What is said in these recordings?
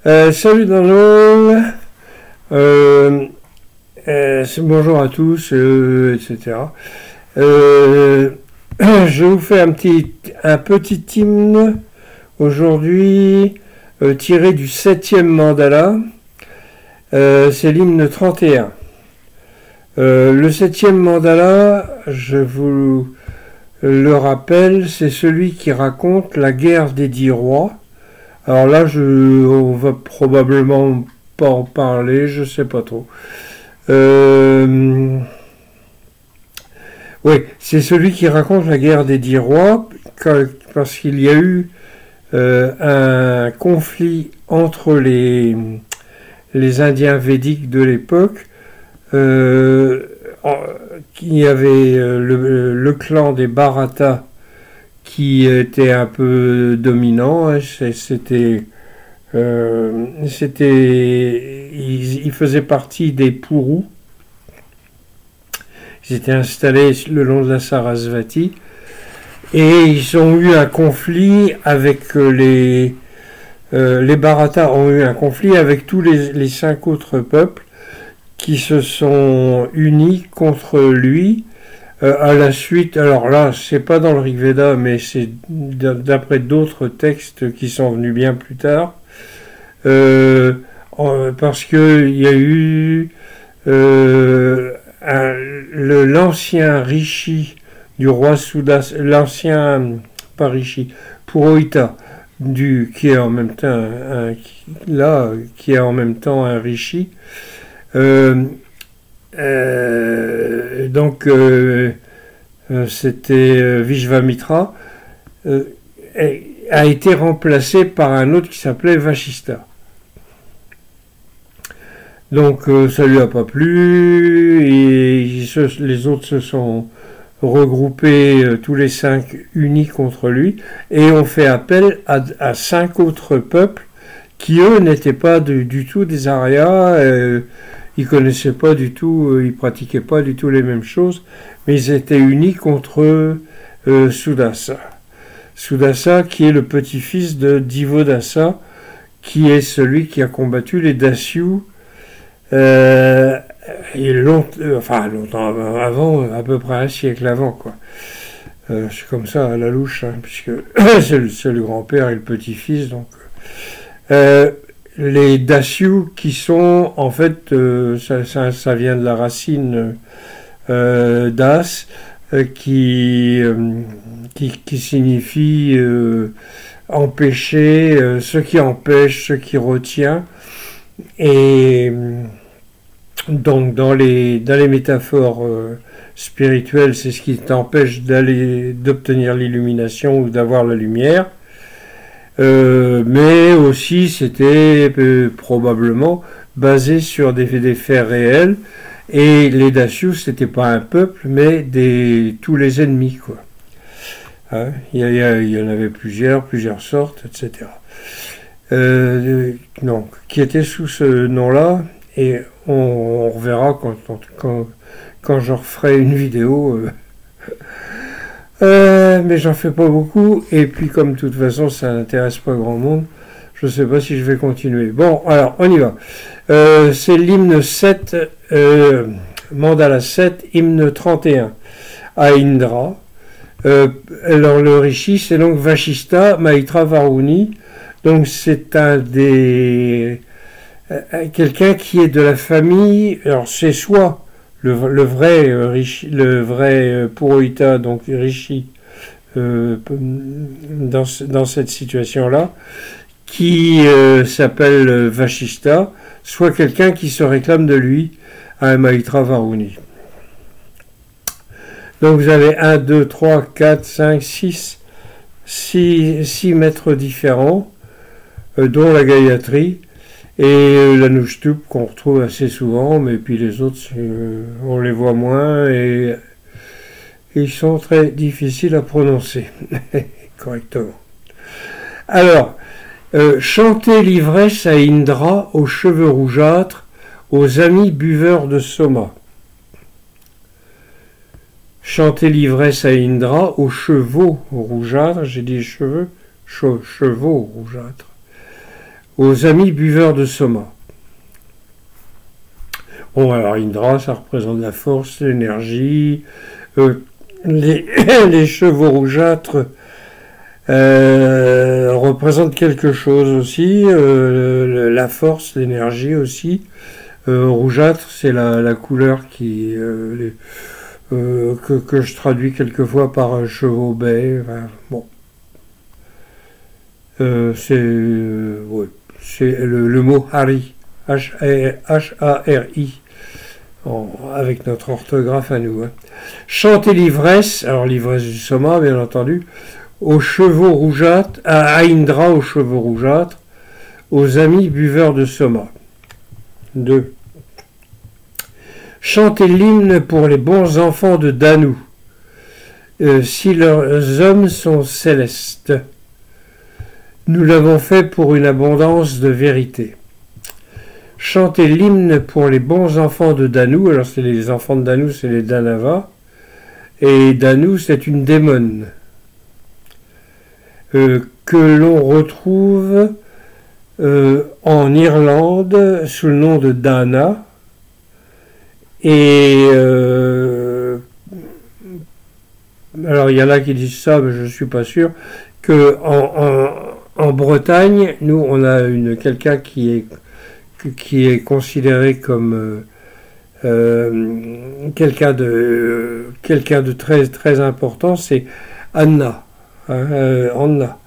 Salut Donald, bonjour à tous, etc. Je vous fais un petit hymne aujourd'hui tiré du 7e mandala. C'est l'hymne 31. Le 7e mandala, je vous le rappelle, c'est celui qui raconte la guerre des 10 rois. Alors là, on va probablement pas en parler, je sais pas trop. Oui, c'est celui qui raconte la guerre des 10 rois, parce qu'il y a eu un conflit entre les Indiens védiques de l'époque. Il y avait le clan des Bharata qui était un peu dominant. Il faisait partie des Purus. Ils étaient installés le long de la Sarasvati et ils ont eu un conflit avec les Bharata ont eu un conflit avec tous les 5 autres peuples qui se sont unis contre lui. À la suite, alors là, c'est pas dans le Rig Veda, mais c'est d'après d'autres textes qui sont venus bien plus tard, parce que il y a eu l'ancien rishi du roi Sudas, l'ancien pas rishi, Purohita, qui est en même temps un rishi. C'était Vishvamitra, a été remplacé par un autre qui s'appelait Vashista. Donc ça lui a pas plu et les autres se sont regroupés, tous les 5 unis contre lui, et ont fait appel à 5 autres peuples qui eux n'étaient pas du tout des Aryas. Ils connaissaient pas du tout, ils pratiquaient pas du tout les mêmes choses, mais ils étaient unis contre Sudasa. Sudasa, qui est le petit-fils de Divodasa, qui est celui qui a combattu les Dasyus, longtemps avant, à peu près un siècle avant, quoi. C'est comme ça à la louche, hein, puisque c'est le grand-père et le petit-fils, donc. Les Dasyus qui sont, en fait, ça vient de la racine das, qui signifie empêcher, ce qui empêche, ce qui retient. Et donc dans les métaphores spirituelles, c'est ce qui t'empêche d'obtenir l'illumination ou d'avoir la lumière. Mais aussi c'était probablement basé sur des faits réels, et les Dasyus c'était pas un peuple mais tous les ennemis, quoi. Hein, il y en avait plusieurs sortes, etc. Donc qui étaient sous ce nom-là, et on reverra quand je referai une vidéo. Mais j'en fais pas beaucoup, et puis comme de toute façon ça n'intéresse pas grand monde, je sais pas si je vais continuer. Bon, alors on y va. C'est l'hymne 7, mandala 7, hymne 31 à Indra. Alors le rishi, c'est donc Vashista Maitra Varuni, donc c'est quelqu'un qui est de la famille, alors c'est soit le vrai Purohita, donc Rishi, dans cette situation-là, qui s'appelle Vashista, soit quelqu'un qui se réclame de lui, à un Maitra Varuni. Donc vous avez 1, 2, 3, 4, 5, 6 maîtres différents, dont la Gayatri, et l'Anushtup qu'on retrouve assez souvent, mais puis les autres, on les voit moins, et ils sont très difficiles à prononcer correctement. Alors, chanter l'ivresse à Indra, aux cheveux rougeâtres, aux amis buveurs de Soma. Chanter l'ivresse à Indra, aux chevaux rougeâtres, j'ai dit cheveux, chevaux rougeâtres, aux amis buveurs de soma. Bon, alors Indra, ça représente la force, l'énergie, les chevaux rougeâtres représentent quelque chose aussi, la force, l'énergie aussi. Rougeâtre, c'est la couleur qui que je traduis quelquefois par chevaux bais. Enfin, bon, ouais, c'est le mot Hari, H-A-R-I, avec notre orthographe à nous. Hein. Chanter l'ivresse, alors l'ivresse du soma, bien entendu, aux chevaux rougeâtres, à Indra aux chevaux rougeâtres, aux amis buveurs de soma. 2. Chanter l'hymne pour les bons enfants de Danu, si leurs hommes sont célestes. Nous l'avons fait pour une abondance de vérité. Chanter l'hymne pour les bons enfants de Danu, alors c'est les enfants de Danu, c'est les Danavas, et Danu c'est une démone, que l'on retrouve en Irlande sous le nom de Dana, et alors il y en a qui disent ça, mais je ne suis pas sûr, que en Bretagne, nous on a quelqu'un qui est considéré comme quelqu'un de très très important, c'est Anna, hein, Anna,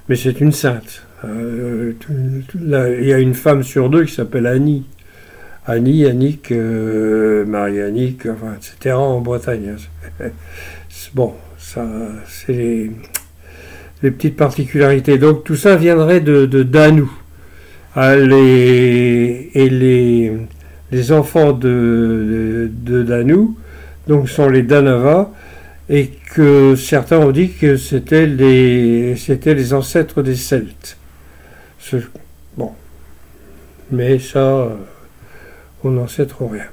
mais c'est une sainte. Il y a une femme sur deux qui s'appelle Annie, Annick, Marie-Annick, enfin, etc. en Bretagne. Bon, ça, c'est les petites particularités. Donc tout ça viendrait de Danu. Les enfants de Danu, donc sont les Danavas, et que certains ont dit que c'était les ancêtres des Celtes. Bon, mais ça, on n'en sait trop rien.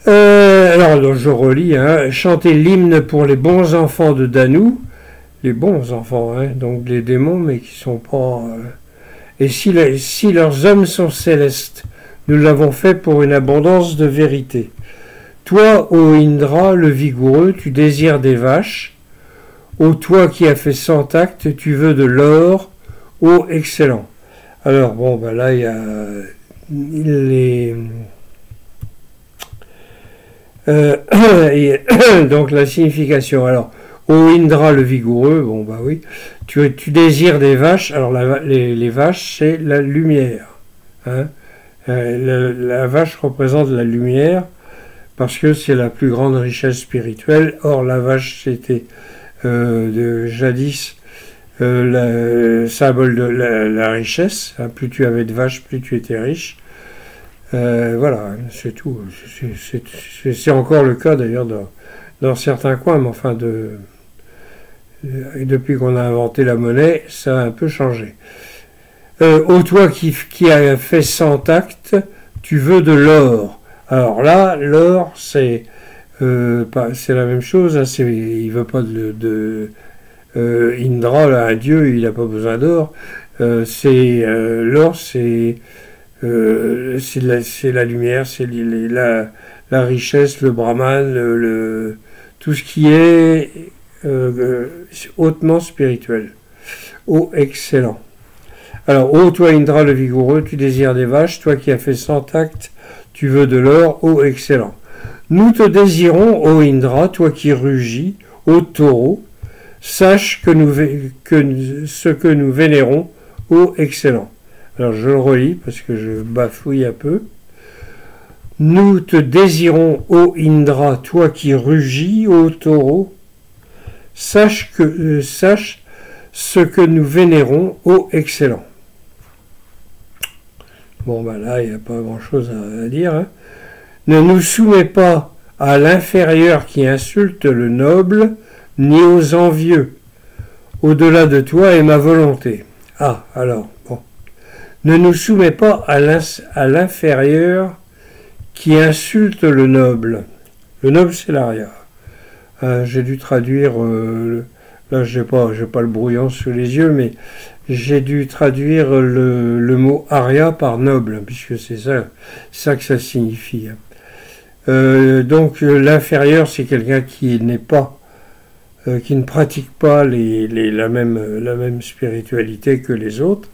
Alors, je relis, hein, chanter l'hymne pour les bons enfants de Danu, les bons enfants, hein, donc les démons, mais qui sont pas... et si leurs hommes sont célestes, nous l'avons fait pour une abondance de vérité. Toi, ô Indra, le vigoureux, tu désires des vaches. Ô toi qui as fait 100 actes, tu veux de l'or, ô excellent. Alors, bon, ben là, il y a donc la signification. Alors, ô Indra, le vigoureux, bon, bah oui, tu désires des vaches. Alors, les vaches, c'est la lumière. Hein. La vache représente la lumière, parce que c'est la plus grande richesse spirituelle. Or, la vache, c'était jadis le symbole de la richesse. Hein. Plus tu avais de vaches, plus tu étais riche. Voilà, c'est tout. C'est encore le cas, d'ailleurs, dans certains coins, mais enfin, depuis qu'on a inventé la monnaie, ça a un peu changé. Ô toi qui a fait 100 actes, tu veux de l'or. Alors là, l'or, c'est la même chose. Hein, il veut pas Indra, là, un dieu, il n'a pas besoin d'or. L'or, c'est la lumière, c'est la richesse, le brahman, tout ce qui est hautement spirituel. Ô excellent. Alors, ô toi Indra le vigoureux, tu désires des vaches, toi qui as fait 100 actes, tu veux de l'or, ô excellent. Nous te désirons, ô Indra, toi qui rugis, ô taureau, sache ce que nous vénérons, ô excellent. Alors je le relis parce que je bafouille un peu. Nous te désirons, ô Indra, toi qui rugis, ô taureau, sache ce que nous vénérons, ô excellent. Bon, ben là, il n'y a pas grand-chose à dire. Hein. Ne nous soumets pas à l'inférieur qui insulte le noble, ni aux envieux. Au-delà de toi est ma volonté. Ah, alors, bon. Ne nous soumets pas à l'inférieur qui insulte le noble. Le noble, c'est l'aria. J'ai dû traduire là j'ai pas le brouillon sous les yeux, mais j'ai dû traduire le mot aria par noble, puisque c'est ça que ça signifie. Donc l'inférieur, c'est quelqu'un qui n'est pas, qui ne pratique pas la même spiritualité que les autres.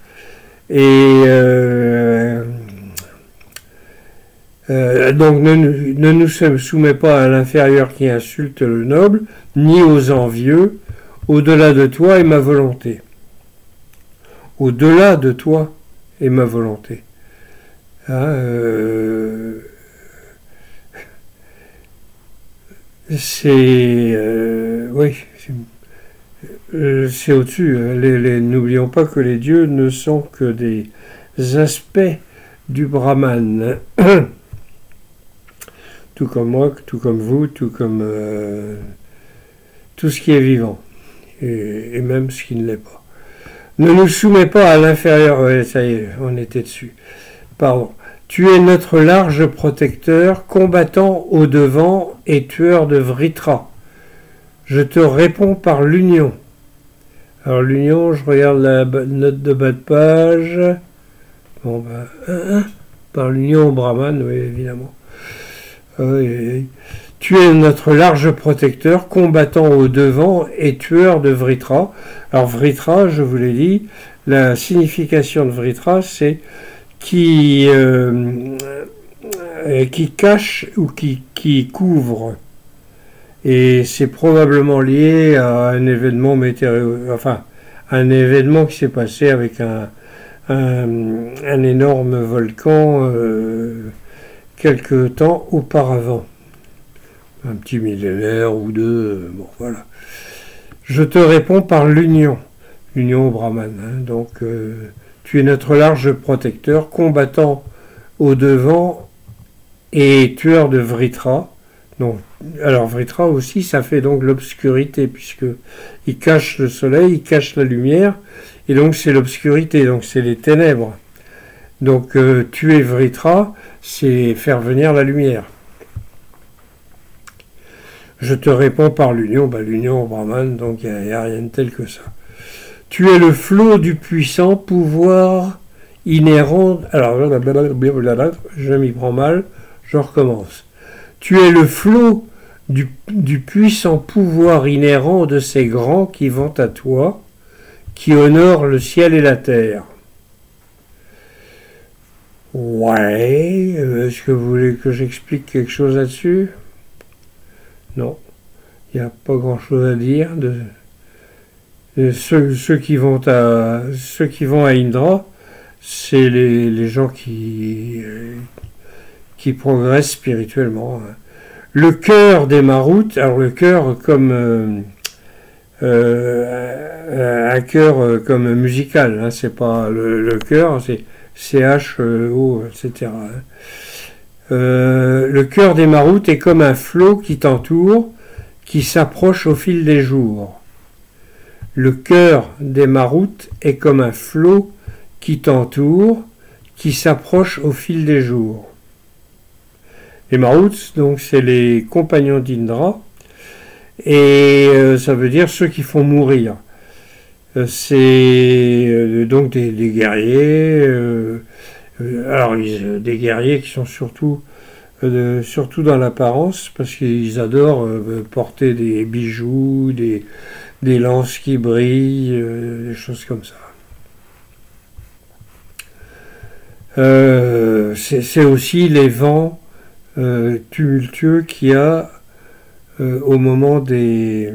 Et donc ne nous soumets pas à l'inférieur qui insulte le noble, ni aux envieux. Au-delà de toi est ma volonté. Au-delà de toi est ma volonté. Hein, oui, c'est au-dessus. N'oublions pas que les dieux ne sont que des aspects du Brahman. Tout comme moi, tout comme vous, tout comme tout ce qui est vivant. Et même ce qui ne l'est pas. Ne nous soumets pas à l'inférieur. Ouais, ça y est, on était dessus. Pardon. Tu es notre large protecteur, combattant au devant et tueur de Vritra. Je te réponds par l'union. Alors l'union, je regarde la note de bas de page. Bon ben, par l'union Brahman, oui, évidemment. Tu es notre large protecteur, combattant au devant et tueur de Vritra. Alors Vritra, je vous l'ai dit, la signification de Vritra, c'est qui cache ou qui couvre. Et c'est probablement lié à un événement enfin, un événement qui s'est passé avec un énorme volcan quelque temps auparavant. Un petit millénaire ou deux, bon voilà. Je te réponds par l'union au Brahman. Hein, donc, tu es notre large protecteur, combattant au devant et tueur de Vritra. Donc, alors Vritra aussi, ça fait donc l'obscurité, puisque il cache le soleil, il cache la lumière, et donc c'est l'obscurité, donc c'est les ténèbres. Donc, tuer Vritra, c'est faire venir la lumière. Je te réponds par l'union, l'union au Brahman, donc il n'y a rien de tel que ça. Tu es le flot du puissant pouvoir inhérent. Alors, je m'y prends mal, je recommence. Tu es le flot du puissant pouvoir inhérent de ces grands qui vont à toi, qui honorent le ciel et la terre. Ouais, est-ce que vous voulez que j'explique quelque chose là-dessus ? Non, il n'y a pas grand-chose à dire. Ceux qui vont à Indra, c'est les gens qui progressent spirituellement. Le cœur des Maruts, alors le cœur comme un cœur comme musical, hein, c'est pas le cœur, c'est CHO, etc. Le cœur des Maruts est comme un flot qui t'entoure, qui s'approche au fil des jours. Le cœur des Maruts est comme un flot qui t'entoure, qui s'approche au fil des jours. Les Maruts, donc, c'est les compagnons d'Indra, et ça veut dire ceux qui font mourir. C'est donc des guerriers. Alors, des guerriers qui sont surtout dans l'apparence, parce qu'ils adorent porter des bijoux, des lances qui brillent, des choses comme ça. C'est aussi les vents tumultueux qu'il y a au moment des...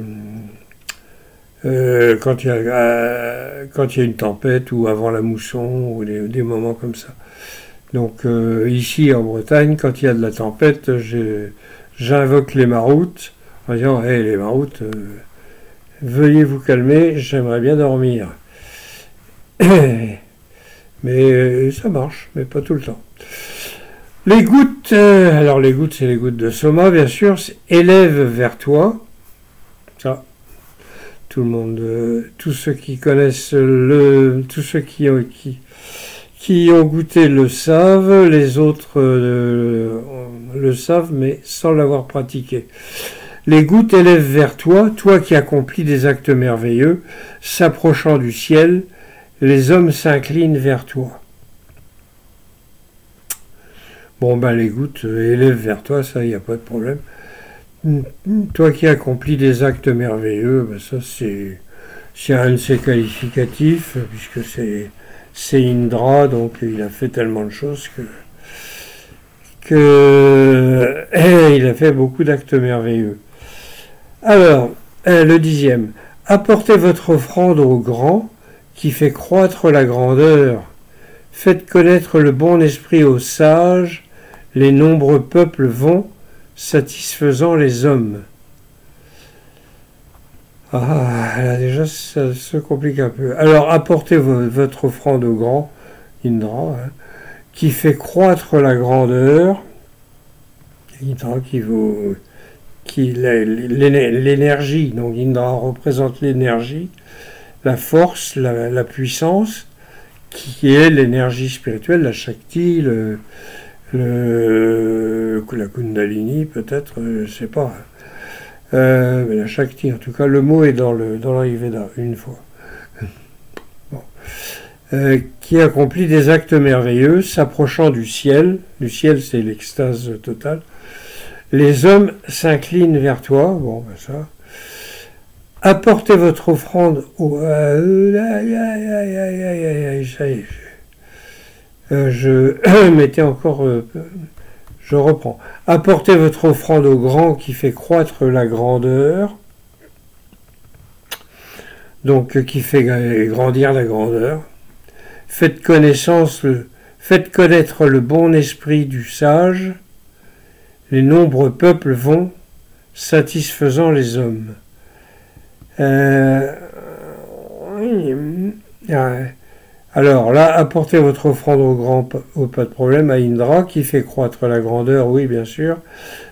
quand il y a une tempête ou avant la mousson ou des moments comme ça. Donc ici en Bretagne, quand il y a de la tempête, j'invoque les Maruts en disant hey, les Maruts, veuillez vous calmer, j'aimerais bien dormir. Mais ça marche, mais pas tout le temps. Les gouttes, alors les gouttes, c'est les gouttes de Soma, bien sûr, élèvent vers toi. Ça, tout le monde, tous ceux qui connaissent tous ceux qui ont goûté le savent, les autres le savent, mais sans l'avoir pratiqué. Les gouttes élèvent vers toi, toi qui accomplis des actes merveilleux, s'approchant du ciel, les hommes s'inclinent vers toi. Bon, ben les gouttes élèvent vers toi, ça, il n'y a pas de problème. Toi qui accomplis des actes merveilleux, ben ça c'est un de ses qualificatifs, puisque c'est Indra, donc il a fait tellement de choses que il a fait beaucoup d'actes merveilleux. Alors, le 10e. Apportez votre offrande au grand, qui fait croître la grandeur. Faites connaître le bon esprit aux sages, les nombreux peuples vont, satisfaisant les hommes. Ah, là déjà, ça se complique un peu. Alors, apportez votre offrande au grand, Indra, hein, qui fait croître la grandeur. Indra l'énergie, donc Indra représente l'énergie, la force, la puissance, qui est l'énergie spirituelle, la Shakti, la Kundalini peut-être, je ne sais pas. Mais la Shakti, en tout cas, le mot est dans l'Ayurveda, une fois. Bon. Qui accomplit des actes merveilleux, s'approchant du ciel. Du ciel, c'est l'extase totale. Les hommes s'inclinent vers toi. Bon, ben ça. Apportez votre offrande au... je mettais encore... je reprends. Apportez votre offrande au grand qui fait croître la grandeur. Donc, qui fait grandir la grandeur. Faites connaître le bon esprit du sage. Les nombreux peuples vont, satisfaisant les hommes. Alors là, apportez votre offrande au grand, pas de problème, à Indra, qui fait croître la grandeur, oui, bien sûr.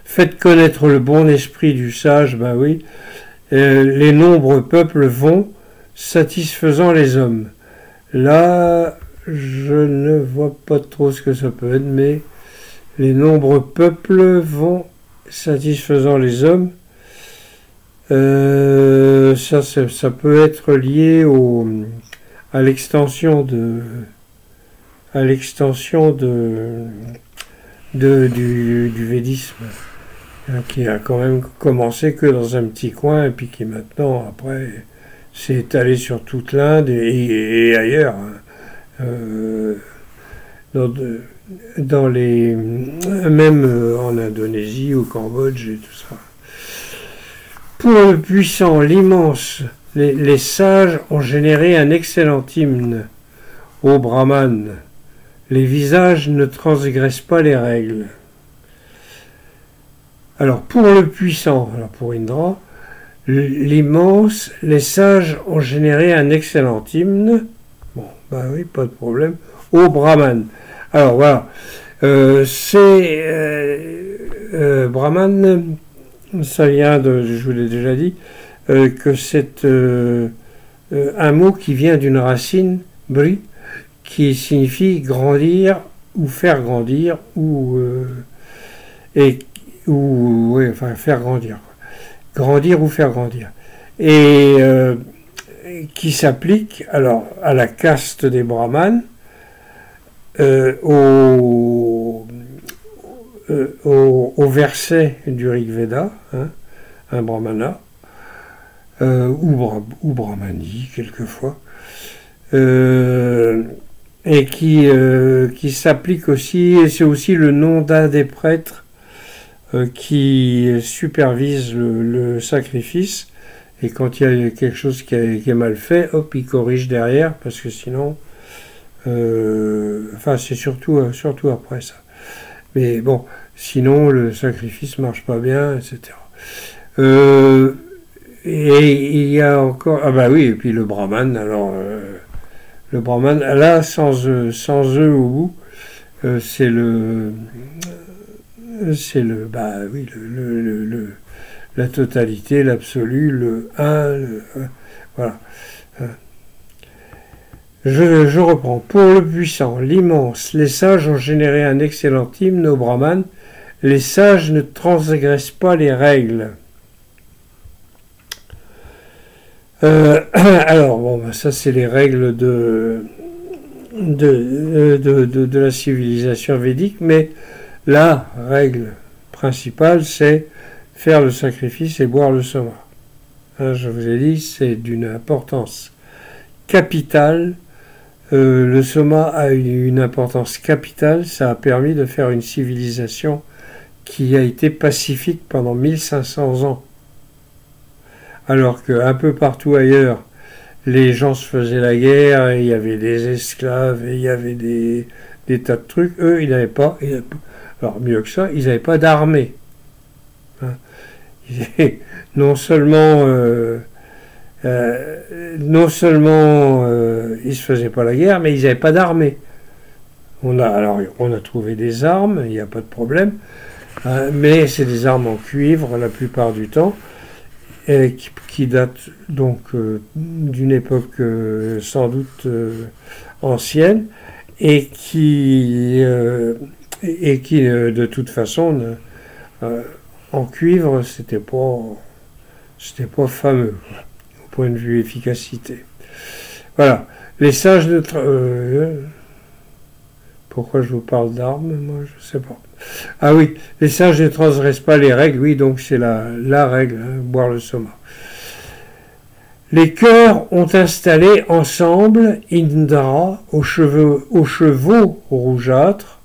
Faites connaître le bon esprit du sage, ben oui. Les nombreux peuples vont, satisfaisant les hommes. Là, je ne vois pas trop ce que ça peut être, mais les nombreux peuples vont, satisfaisant les hommes. Ça peut être lié à l'extension du védisme, hein, qui a quand même commencé que dans un petit coin et puis qui maintenant après s'est étalé sur toute l'Inde et ailleurs, hein. Même en Indonésie, au Cambodge et tout ça. Pour le puissant, l'immense, les sages ont généré un excellent hymne. Ô Brahman, les visages ne transgressent pas les règles. Alors, pour le puissant, alors pour Indra, l'immense, les sages ont généré un excellent hymne. Bon, bah oui, pas de problème. Ô Brahman. Alors voilà, Brahman, ça vient je vous l'ai déjà dit, que c'est un mot qui vient d'une racine, bri, qui signifie grandir ou faire grandir, faire grandir. Grandir ou faire grandir. Et qui s'applique alors à la caste des brahmanes, au verset du Rig Veda, hein, un brahmana, ou brahmani quelquefois, et qui s'applique aussi, et c'est aussi le nom d'un des prêtres qui supervise le sacrifice, et quand il y a quelque chose qui est mal fait, hop, il corrige derrière, parce que sinon... c'est surtout après ça. Mais bon, sinon le sacrifice marche pas bien, etc. Et il y a encore... Ah bah oui, et puis le brahman, alors... le brahman, là, sans eux au bout, c'est la totalité, l'absolu, le un, voilà. Je reprends. Pour le puissant, l'immense, les sages ont généré un excellent hymne au Brahman. Les sages ne transgressent pas les règles. Alors, bon, ben, ça c'est les règles de la civilisation védique, mais la règle principale, c'est faire le sacrifice et boire le soma. Hein, je vous ai dit, c'est d'une importance capitale. Le soma a une importance capitale, ça a permis de faire une civilisation qui a été pacifique pendant 1500 ans. Alors qu'un peu partout ailleurs, les gens se faisaient la guerre, et il y avait des esclaves, et il y avait des tas de trucs. Eux, ils n'avaient pas, alors mieux que ça, ils n'avaient pas d'armée. Hein. Non seulement ils se faisaient pas la guerre, mais ils n'avaient pas d'armée. On a trouvé des armes, il n'y a pas de problème, hein, mais c'est des armes en cuivre la plupart du temps, et qui datent donc d'une époque sans doute ancienne, et qui de toute façon en cuivre c'était pas fameux au point de vue efficacité. Voilà, les sages de pourquoi je vous parle d'armes, moi je sais pas. Ah oui, les sages ne transgressent pas les règles, oui, donc c'est la règle, hein, boire le soma. Les cœurs ont installé ensemble Indra aux chevaux rougeâtres,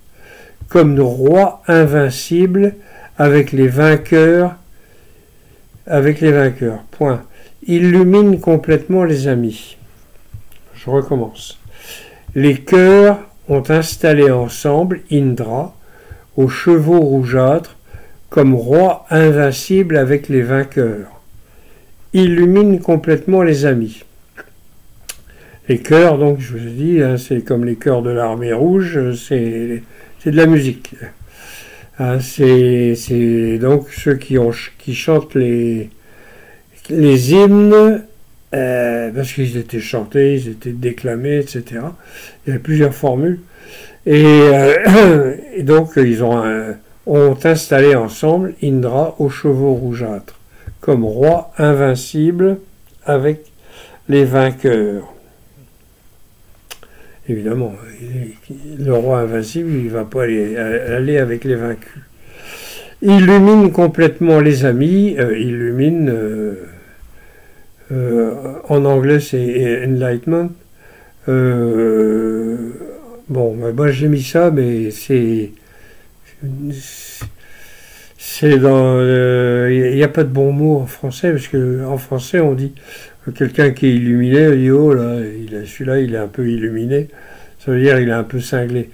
comme roi invincible avec les vainqueurs. Point. Illumine complètement les amis. Je recommence. Les cœurs ont installé ensemble Indra aux chevaux rougeâtres comme roi invincible avec les vainqueurs. Illumine complètement les amis. Les chœurs, donc, je vous ai dit, hein, c'est comme les chœurs de l'armée rouge, c'est de la musique. Hein, c'est donc ceux qui chantent les hymnes, parce qu'ils étaient chantés, ils étaient déclamés, etc. Il y avait plusieurs formules. Et donc, ils ont installé ensemble Indra aux chevaux rougeâtres, comme roi invincible avec les vainqueurs. Évidemment, le roi invincible, il ne va pas aller avec les vaincus. Illumine complètement les amis, illumine, en anglais c'est enlightenment. Bon, moi j'ai mis ça, mais c'est dans... Il n'y a pas de bon mot en français, parce qu'en français on dit quelqu'un qui est illuminé, on dit oh là, celui-là il est un peu illuminé, ça veut dire il est un peu cinglé.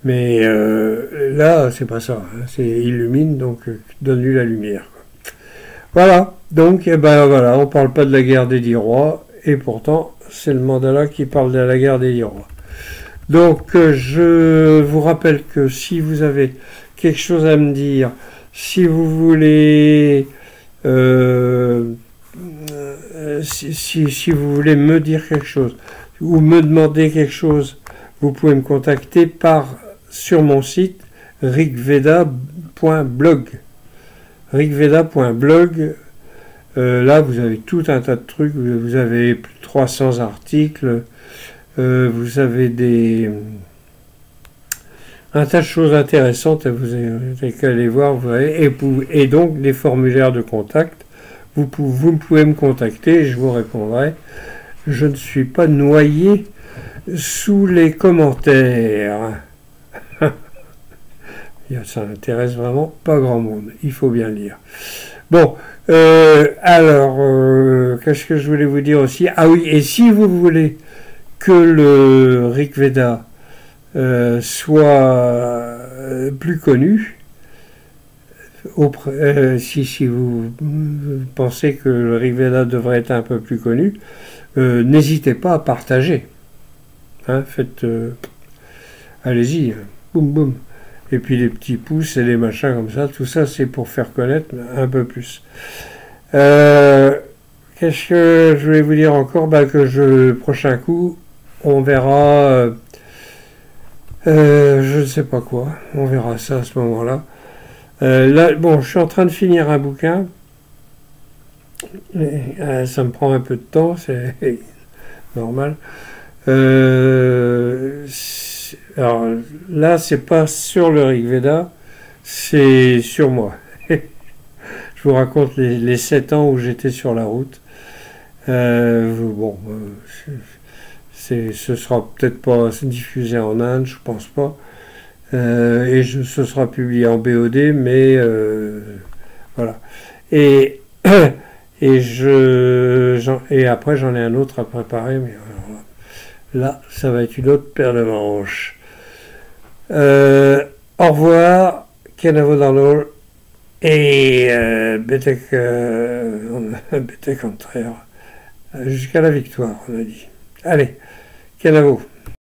Mais là c'est pas ça, hein, c'est illumine, donc donne-lui la lumière. Voilà, donc voilà, on parle pas de la guerre des 10 rois, et pourtant c'est le mandala qui parle de la guerre des 10 rois. Donc je vous rappelle que si vous avez quelque chose à me dire, si vous voulez si vous voulez me dire quelque chose ou me demander quelque chose, vous pouvez me contacter sur mon site rigveda.blog. rigveda.blog. Là vous avez tout un tas de trucs, vous avez plus de 300 articles, vous avez un tas de choses intéressantes, vous avez qu'à aller voir, vous voyez, et donc des formulaires de contact. Vous pouvez me contacter, je vous répondrai. Je ne suis pas noyé sous les commentaires. Ça n'intéresse vraiment pas grand monde, il faut bien le dire. Bon, alors, qu'est-ce que je voulais vous dire aussi? Ah oui, et si vous voulez que le Rig Veda soit plus connu, si vous pensez que le Rig Veda devrait être un peu plus connu, n'hésitez pas à partager. Hein, allez-y, boum boum. Et puis les petits pouces et les machins comme ça, tout ça c'est pour faire connaître un peu plus. Qu'est-ce que je voulais vous dire encore? Que le prochain coup, on verra, je ne sais pas quoi, on verra ça à ce moment-là. Là, bon, je suis en train de finir un bouquin Ça me prend un peu de temps, c'est normal. Alors là, c'est pas sur le Rig Veda, c'est sur moi. Je vous raconte les 7 ans où j'étais sur la route. Bon, ce sera peut-être pas diffusé en Inde, je pense pas. Ce sera publié en BOD, mais voilà. Et, et après, j'en ai un autre à préparer, mais alors là, ça va être une autre paire de manches. Au revoir, Kenavo Darnol, et Betek contraire. Jusqu'à la victoire, on a dit. Allez, Kenavo.